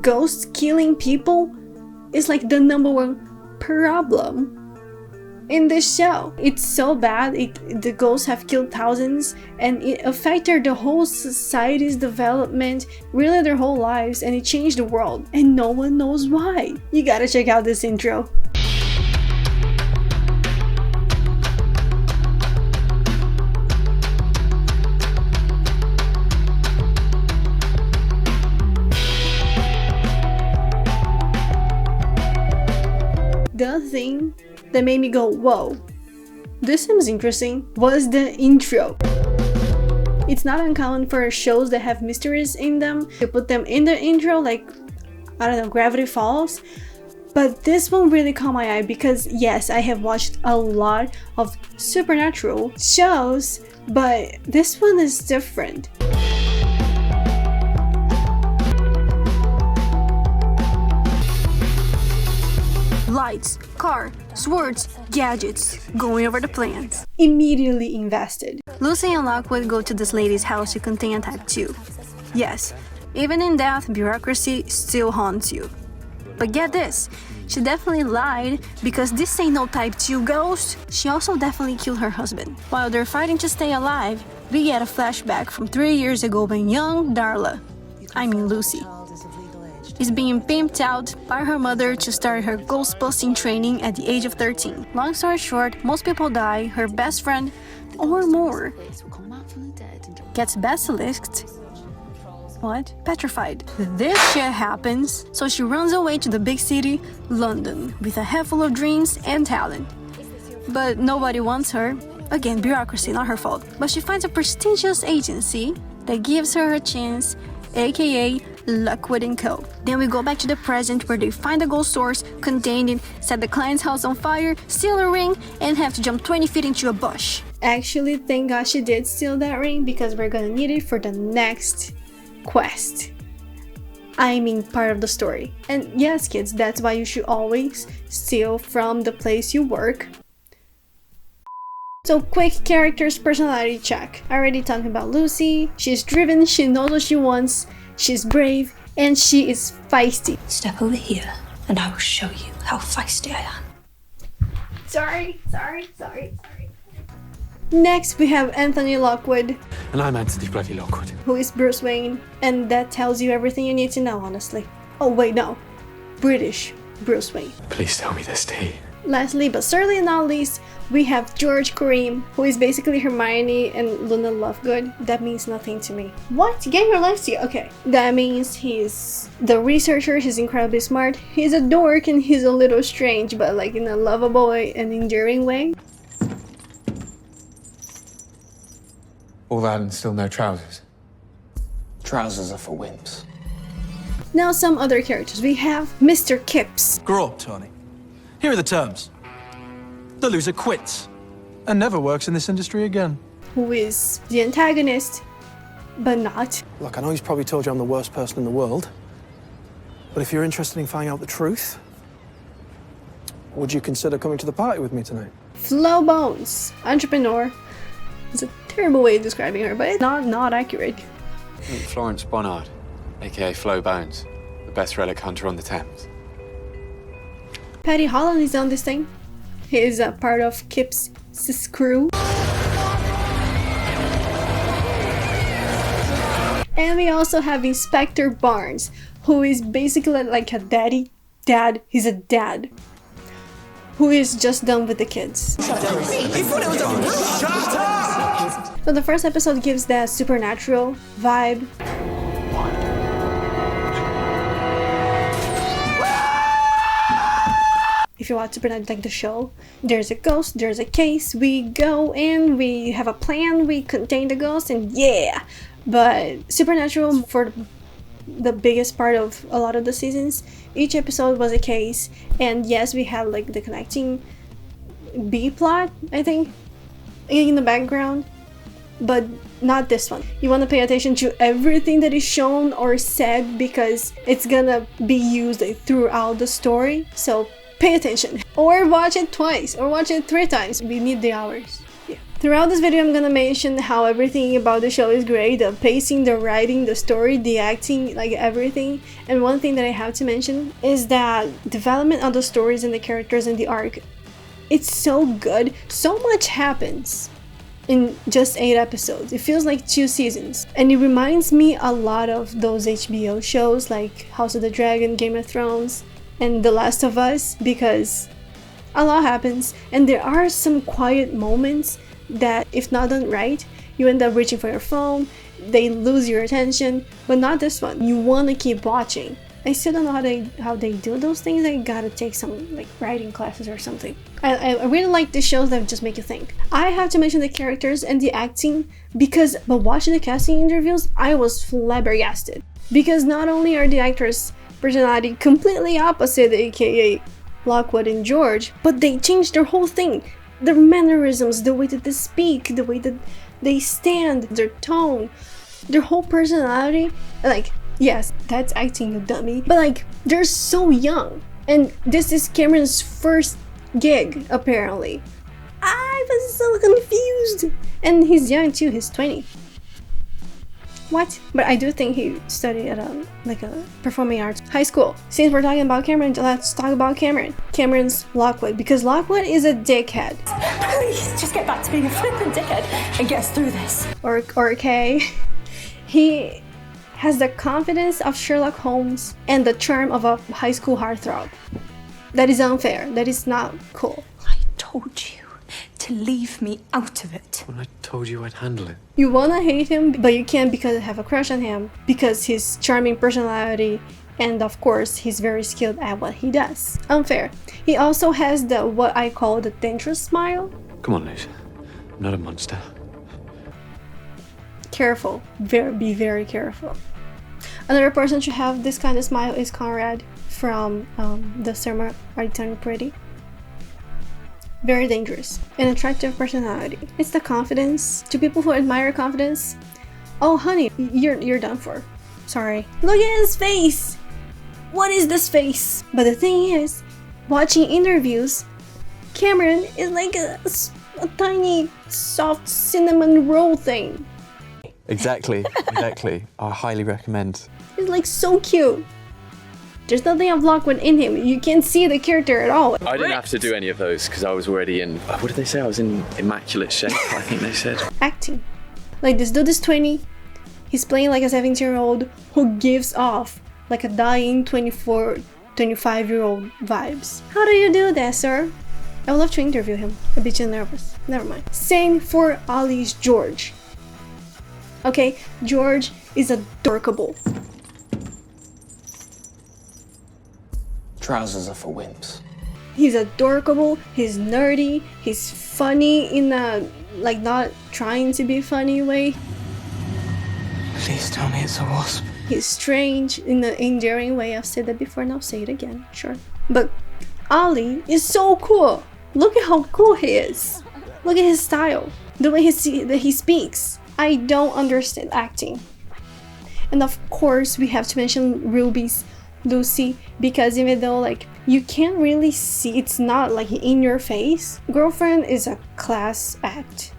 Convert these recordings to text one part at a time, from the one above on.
ghosts killing people is like the number one problem in this show. It's so bad, the ghosts have killed thousands and it affected the whole society's development, really their whole lives, and it changed the world and no one knows why. You gotta check out this intro. The thing that made me go, whoa, this seems interesting, was the intro. It's not uncommon for shows that have mysteries in them to put them in the intro, like, I don't know, Gravity Falls. But this one really caught my eye because yes, I have watched a lot of supernatural shows, but this one is different. Lights, car, swords, gadgets, going over the plans. Immediately invested. Lucy and Lockwood go to this lady's house to contain a type 2. Yes, even in death, bureaucracy still haunts you. But get this, she definitely lied because this ain't no type 2 ghost. She also definitely killed her husband. While they're fighting to stay alive, we get a flashback from 3 years ago when young Darla, Lucy, is being pimped out by her mother to start her ghost-busting training at the age of 13. Long story short, most people die, her best friend, or more, gets basilisked. What? Petrified. This shit happens, so she runs away to the big city, London, with a head full of dreams and talent. But nobody wants her. Again, bureaucracy, not her fault. But she finds a prestigious agency that gives her a chance, aka Lockwood and Co. Then we go back to the present where they find the gold source contained in, set the client's house on fire, steal a ring, and have to jump 20 feet into a bush. Actually, thank God she did steal that ring because we're gonna need it for the next quest. Part of the story. And yes, kids, that's why you should always steal from the place you work. So quick character's personality check. I already talked about Lucy. She's driven, she knows what she wants. She's brave, and she is feisty. Step over here, and I will show you how feisty I am. Sorry. Next, we have Anthony Lockwood. And I'm Anthony bloody Lockwood. Who is Bruce Wayne, and that tells you everything you need to know, honestly. Oh wait, no. British Bruce Wayne. Please tell me this, T. Lastly, but certainly not least, we have George Kareem, who is basically Hermione and Luna Lovegood. That means nothing to me. What? Get your life together. Okay. That means he's the researcher, he's incredibly smart, he's a dork, and he's a little strange, but like in a lovable and endearing way. All that and still no trousers. Trousers are for wimps. Now some other characters. We have Mr. Kipps. Grow up, Tony. Here are the terms. The loser quits and never works in this industry again. Who is the antagonist, but not. Look, I know he's probably told you I'm the worst person in the world, but if you're interested in finding out the truth, would you consider coming to the party with me tonight? Flo Bones, entrepreneur. It's a terrible way of describing her, but it's not accurate. Florence Bonnard, aka Flo Bones, the best relic hunter on the Thames. Paddy Holland is on this thing. He is a part of Kip's crew. And we also have Inspector Barnes, who is basically like a dad. He's a dad who is just done with the kids. So the first episode gives that supernatural vibe. If you watch Supernatural, like the show, there's a ghost, there's a case, we go in, we have a plan, we contain the ghost, and yeah! But Supernatural, for the biggest part of a lot of the seasons, each episode was a case, and yes, we had like the connecting B-plot, I think, in the background, but not this one. You want to pay attention to everything that is shown or said because it's gonna be used throughout the story, so pay attention. Or watch it twice, or watch it 3 times. We need the hours. Yeah. Throughout this video, I'm gonna mention how everything about the show is great. The pacing, the writing, the story, the acting, like everything. And one thing that I have to mention is that development of the stories and the characters in the arc, it's so good. So much happens in just 8 episodes. It feels like 2 seasons. And it reminds me a lot of those HBO shows like House of the Dragon, Game of Thrones, and The Last of Us, because a lot happens and there are some quiet moments that, if not done right, you end up reaching for your phone, they lose your attention, but not this one. You want to keep watching. I still don't know how they do those things. I gotta take some like writing classes or something. I really like the shows that just make you think. I have to mention the characters and the acting because by watching the casting interviews, I was flabbergasted. Because not only are the actors' personality completely opposite, aka Lockwood and George, but they changed their whole thing. Their mannerisms, the way that they speak, the way that they stand, their tone, their whole personality. Like, yes, that's acting, you dummy. But like, they're so young. And this is Cameron's first gig, apparently. I was so confused. And he's young too, he's 20. What? But I do think he studied at a performing arts high school. Since we're talking about Cameron, let's talk about Cameron. Cameron's Lockwood, because Lockwood is a dickhead. Please, just get back to being a flippin' dickhead and get us through this. Or okay. He has the confidence of Sherlock Holmes and the charm of a high school heartthrob. That is unfair. That is not cool. I told you to leave me out of it. Well, I told you I'd handle it. You wanna hate him, but you can't because you have a crush on him, because his charming personality, and of course, he's very skilled at what he does. Unfair. He also has what I call the dangerous smile. Come on, Liz. I'm not a monster. Careful. Be very careful. Another person to have this kind of smile is Conrad from The Summer Are Turned Pretty. Very dangerous. An attractive personality. It's the confidence. To people who admire confidence, oh honey, you're done for. Sorry. Look at his face! What is this face? But the thing is, watching interviews, Cameron is like a tiny, soft cinnamon roll thing. Exactly. I highly recommend. He's like so cute. There's nothing of Lockwood in him. You can't see the character at all. I didn't have to do any of those because I was already in, what did they say? I was in immaculate shape, I think they said. Acting. Like, this dude is 20. He's playing like a 17-year-old who gives off like a dying 24, 25-year-old vibes. How do you do that, sir? I would love to interview him. I'd be too nervous. Never mind. Same for Ollie's George. Okay, George is adorkable. Trousers are for wimps. He's adorkable, he's nerdy, he's funny in a, like, not trying to be funny way. Please tell me it's a wasp. He's strange in an endearing way. I've said that before and I'll say it again, sure. But Ollie is so cool. Look at how cool he is. Look at his style, the way that he speaks. I don't understand acting. And of course, we have to mention Ruby's Lucy, because even though like you can't really see, it's not like in your face, Girlfriend is a class act.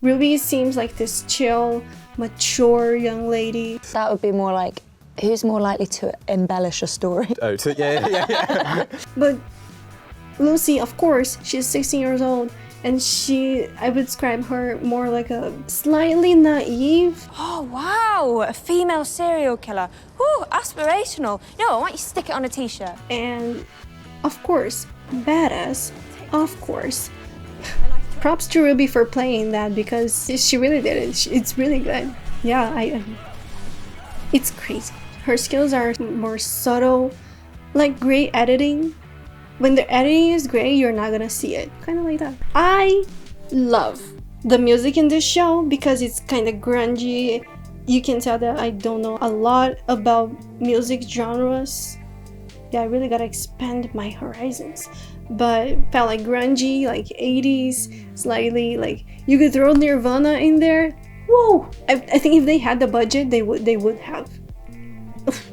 Ruby seems like this chill, mature young lady. That would be more like, who's more likely to embellish a story? Oh, yeah. But Lucy, of course, she's 16 years old, and I would describe her more like a slightly naive. Oh, wow, a female serial killer. Ooh, aspirational. No, why don't you stick it on a t-shirt? And, of course, badass, of course. Props to Ruby for playing that, because she really did it. It's really good. Yeah, it's crazy. Her skills are more subtle, like great editing. When the editing is great, you're not gonna see it. Kind of like that. I love the music in this show because it's kind of grungy. You can tell that I don't know a lot about music genres. Yeah, I really gotta expand my horizons. But it felt like grungy, like 80s, slightly like you could throw Nirvana in there. Whoa! I think if they had the budget, they would have.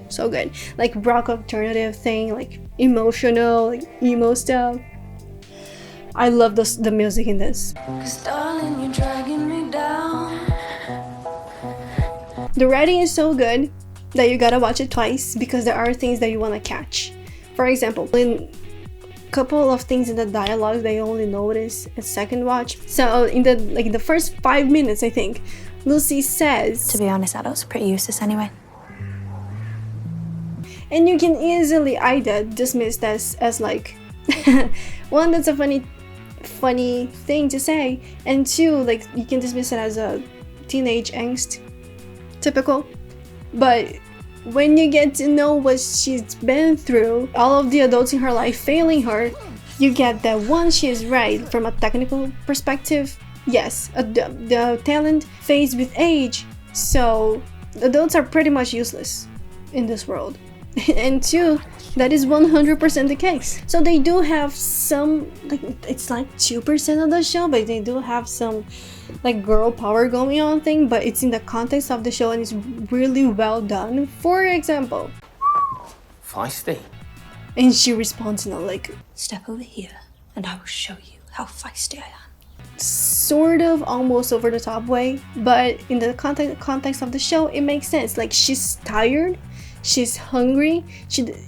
So good. Like rock alternative thing, like emotional, like emo stuff. I love the music in this. 'Cause darling, you're dragging me down. The writing is so good that you gotta watch it twice because there are things that you wanna catch. For example, in a couple of things in the dialogue that you only notice at second watch. So in the first 5 minutes, I think, Lucy says, To be honest, that looks pretty useless anyway. and you can easily either dismiss this as like, one, that's a funny thing to say, and two, like you can dismiss it as a teenage angst, typical. But when you get to know what she's been through, all of the adults in her life failing her, you get that one, she is right from a technical perspective. Yes, the talent fades with age, so adults are pretty much useless in this world. And two, that is 100% the case. So they do have some, like, it's like 2% of the show, but they do have some like girl power going on thing, but it's in the context of the show and it's really well done. For example, Feisty. and she responds, like Step over here and I will show you how feisty I am. sort of almost over the top way, but in the context of the show, it makes sense. Like, she's tired, she's hungry,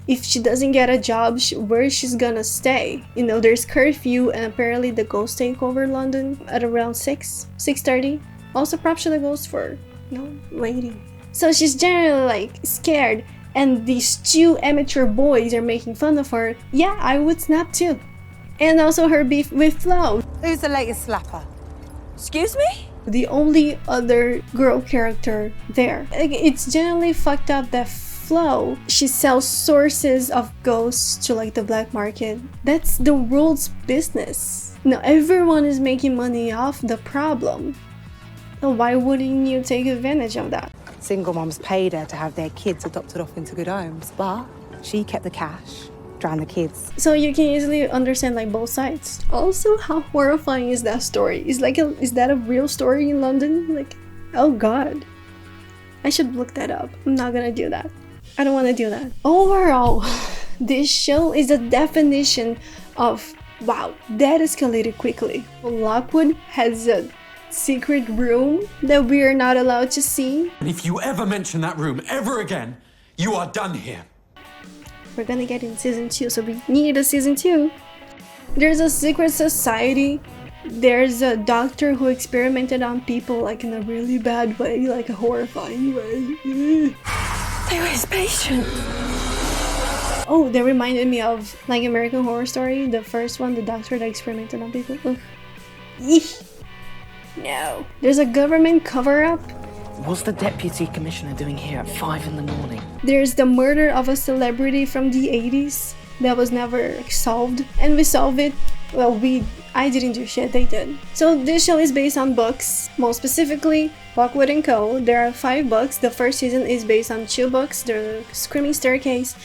if she doesn't get a job, where she's gonna stay? You know, there's curfew, and apparently the ghosts take over London at around 6:30. Also, perhaps the ghosts for, waiting. So she's generally like scared, and these two amateur boys are making fun of her. Yeah, I would snap too. And also her beef with Flo. Who's the latest slapper? Excuse me? The only other girl character there. Like, it's generally fucked up that Flo, she sells sources of ghosts to like the black market. That's the world's business. Now everyone is making money off the problem. So why wouldn't you take advantage of that? Single mums paid her to have their kids adopted off into good homes, but she kept the cash, drowned the kids. So you can easily understand like both sides. Also, how horrifying is that story? Is that a real story in London? Like, oh god. I should look that up. I'm not gonna do that. I don't want to do that. Overall, this show is a definition of, wow, that escalated quickly. Lockwood has a secret room that we are not allowed to see. And if you ever mention that room ever again, you are done here. We're gonna get in season 2, so we need a season 2. There's a secret society. There's a doctor who experimented on people like in a really bad way, like a horrifying way. They were his patients. Oh, that reminded me of like American Horror Story, the first one, the doctor that experimented on people. Ugh. Eesh. No. There's a government cover-up. What's the deputy commissioner doing here at 5 in the morning? There's the murder of a celebrity from the 80s that was never solved, and we solved it. Well, I didn't do shit, they did. So this show is based on books, more specifically Lockwood and Co. There are 5 books. The first season is based on 2 books, The Screaming Staircase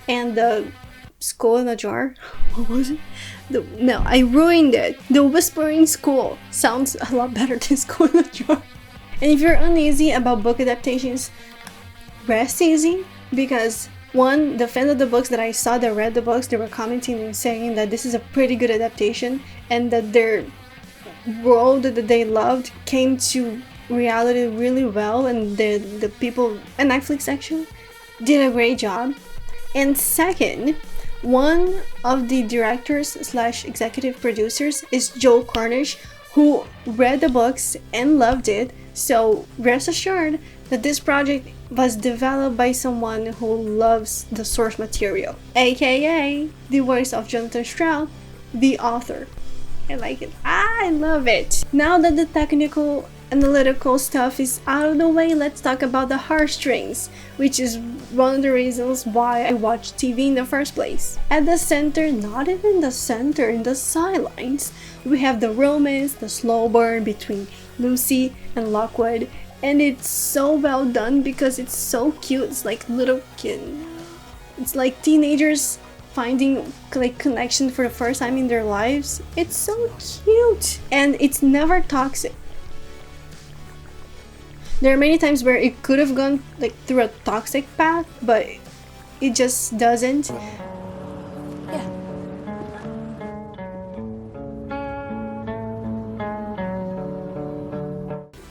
and The School in a Jar. What was it? No, I ruined it. The Whispering School sounds a lot better than School in a Jar. And if you're uneasy about book adaptations, rest easy, because one, the fans of the books that I saw that read the books, they were commenting and saying that this is a pretty good adaptation and that their world that they loved came to reality really well, and the people at Netflix actually did a great job. And second, one of the directors / executive producers is Joel Cornish, who read the books and loved it. So rest assured that this project was developed by someone who loves the source material, aka the voice of Jonathan Stroud, the author. I like it. I love it. Now that the technical analytical stuff is out of the way, let's talk about the heartstrings, which is one of the reasons why I watch TV in the first place. At the center, not even the center, in the sidelines, we have the romance, the slow burn between Lucy and Lockwood, and it's so well done because it's so cute. It's like little kid. It's like teenagers finding like connection for the first time in their lives. It's so cute, and it's never toxic. There are many times where it could have gone like through a toxic path, but it just doesn't.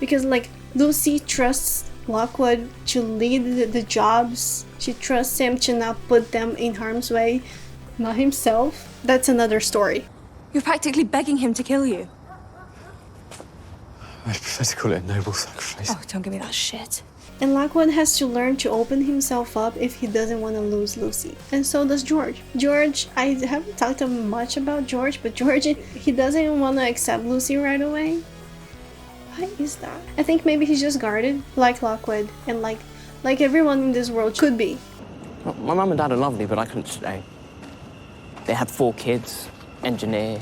because like Lucy trusts Lockwood to lead the jobs. She trusts him to not put them in harm's way, not himself. That's another story. You're practically begging him to kill you. I prefer to call it a noble sacrifice. Oh, don't give me that shit. And Lockwood has to learn to open himself up if he doesn't want to lose Lucy. And so does George. George, I haven't talked much about George, but George, he doesn't want to accept Lucy right away. Why is that? I think maybe he's just guarded, like Lockwood, and like everyone in this world could be. My mum and dad are lovely, but I couldn't stay. They had 4 kids. Engineer,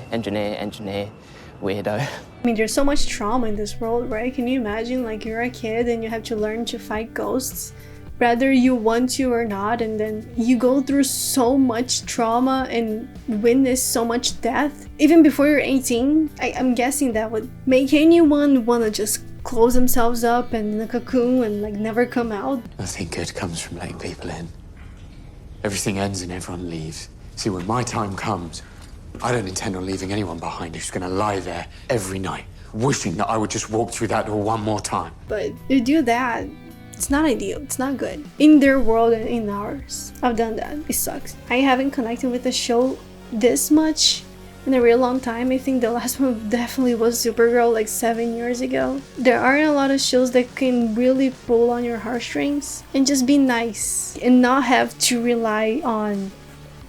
weirdo. I mean, there's so much trauma in this world, right? Can you imagine, like, you're a kid and you have to learn to fight ghosts, whether you want to or not, and then you go through so much trauma and witness so much death, even before you're 18. I'm guessing that would make anyone want to just close themselves up in a cocoon and, like, never come out. Nothing good comes from letting people in. Everything ends and everyone leaves. See, when my time comes, I don't intend on leaving anyone behind who's gonna lie there every night, wishing that I would just walk through that door one more time. But to do that, it's not ideal, it's not good. In their world and in ours, I've done that, it sucks. I haven't connected with the show this much in a real long time. I think the last one definitely was Supergirl, like 7 years ago. There aren't a lot of shows that can really pull on your heartstrings and just be nice and not have to rely on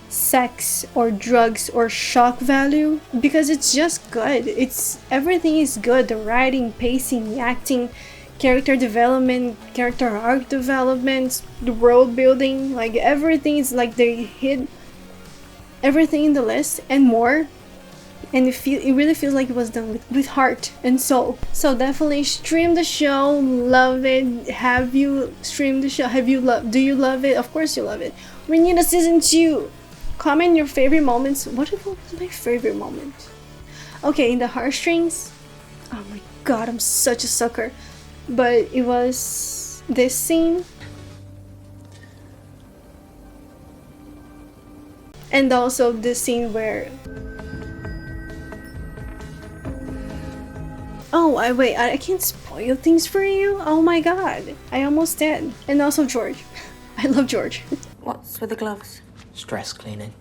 sex or drugs or shock value, because it's just good. Everything is good. The writing, pacing, the acting, character development, character arc development, the world building, like everything is like they hit everything in the list and more. And it really feels like it was done with heart and soul. So definitely stream the show, love it. Have you streamed the show? Do you love it? Of course you love it. We need a season 2. Comment your favorite moments. What was my favorite moment? Okay, in the heartstrings. Oh my god, I'm such a sucker. But it was this scene. And also this scene where... Oh, I can't spoil things for you? Oh my god. I almost did. And also George. I love George. What's with the gloves? Stress cleaning.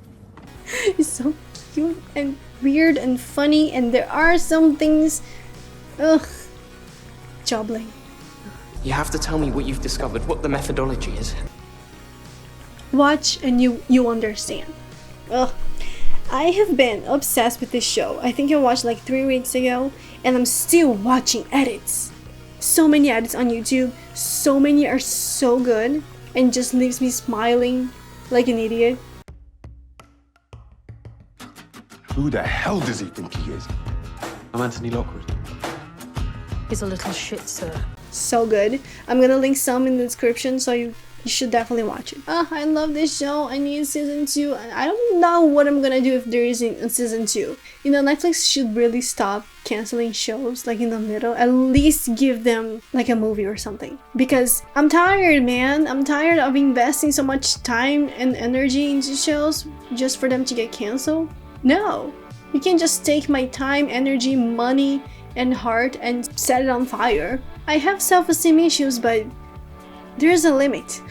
It's so cute and weird and funny, and there are some things... Ugh. Jobbling. You have to tell me what you've discovered, what the methodology is. Watch and you understand. Ugh. I have been obsessed with this show. I think I watched like 3 weeks ago, and I'm still watching edits. So many edits on YouTube. So many are so good, and just leaves me smiling like an idiot. Who the hell does he think he is? I'm Anthony Lockwood. He's a little shit, sir. So good. I'm gonna link some in the description, so you should definitely watch it. Oh, I love this show. I need season 2. I don't know what I'm gonna do if there isn't a season 2. You know, Netflix should really stop canceling shows like in the middle. At least give them like a movie or something. Because I'm tired, man. I'm tired of investing so much time and energy into shows just for them to get canceled. No. You can't just take my time, energy, money, and heart and set it on fire. I have self-esteem issues, but there's a limit.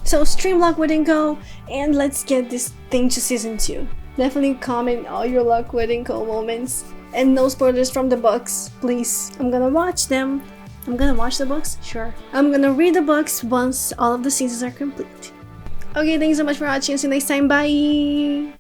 So stream Lockwood and Co, and let's get this thing to season 2. Definitely comment all your Lockwood and Co moments, and no spoilers from the books, please. I'm gonna watch them. I'm gonna watch the books, sure. I'm gonna read the books once all of the seasons are complete. Okay, thanks so much for watching. See you next time. Bye.